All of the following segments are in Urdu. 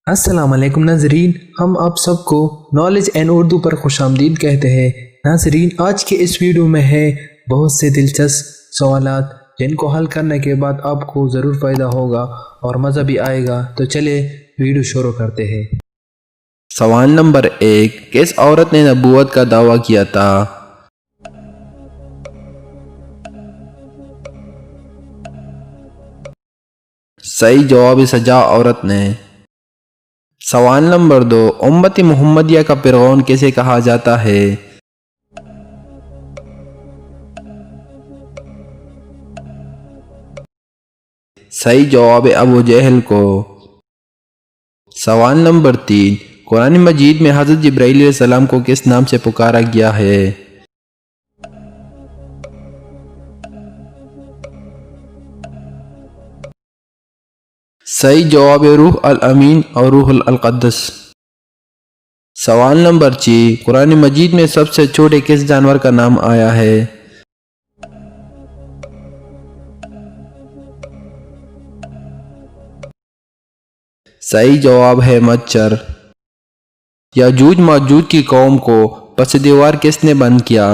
السلام علیکم ناظرین، ہم آپ سب کو نالج اینڈ اردو پر خوش آمدید کہتے ہیں۔ ناظرین، آج کے اس ویڈیو میں ہے بہت سے دلچسپ سوالات جن کو حل کرنے کے بعد آپ کو ضرور فائدہ ہوگا اور مزہ بھی آئے گا۔ تو چلے ویڈیو شروع کرتے ہیں۔ سوال نمبر 1، کس عورت نے نبوت کا دعویٰ کیا تھا؟ صحیح جواب سجا عورت نے۔ سوال نمبر 2، امت محمدیہ کا فرعون کسے کہا جاتا ہے؟ صحیح جواب ابو جہل کو۔ سوال نمبر 3، قرآن مجید میں حضرت جبرائیل علیہ السلام کو کس نام سے پکارا گیا ہے؟ صحیح جواب روح الامین اور روح القدس۔ سوال نمبر 6، قرآن مجید میں سب سے چھوٹے کس جانور کا نام آیا ہے؟ صحیح جواب ہے مچھر۔ یاجوج ماجوج کی قوم کو پس دیوار کس نے بند کیا؟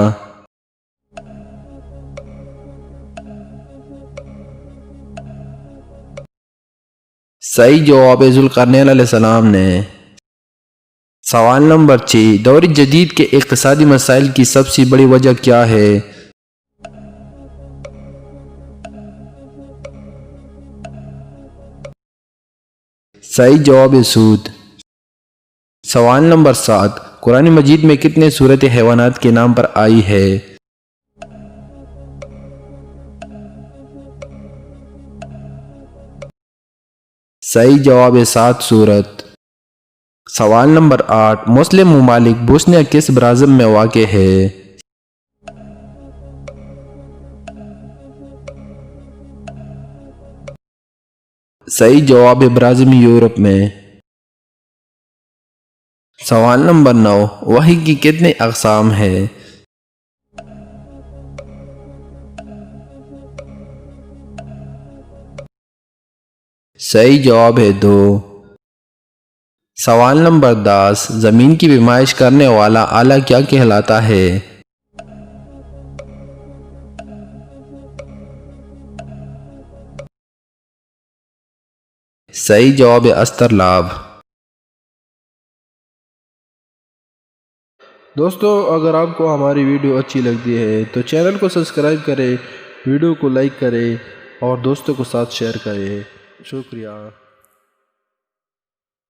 صحیح جواب ذوالقرنین علیہ السلام نے۔ سوال نمبر 6، دور جدید کے اقتصادی مسائل کی سب سے بڑی وجہ کیا ہے؟ صحیح جواب سود۔ سوال نمبر 7، قرآن مجید میں کتنے صورتیں حیوانات کے نام پر آئی ہے؟ صحیح جواب 7 صورت۔ سوال نمبر 8، مسلم ممالک بوسنیا کس برازم میں واقع ہے؟ صحیح جواب برازم یورپ میں۔ سوال نمبر 9، وحی کی کتنے اقسام ہیں؟ صحیح جواب ہے 2۔ سوال نمبر 10، زمین کی پیمائش کرنے والا آلہ کیا کہلاتا ہے؟ صحیح جواب استرلاب۔ دوستو، اگر آپ کو ہماری ویڈیو اچھی لگتی ہے تو چینل کو سبسکرائب کریں، ویڈیو کو لائک کریں اور دوستوں کو ساتھ شیئر کریں۔ شکریہ۔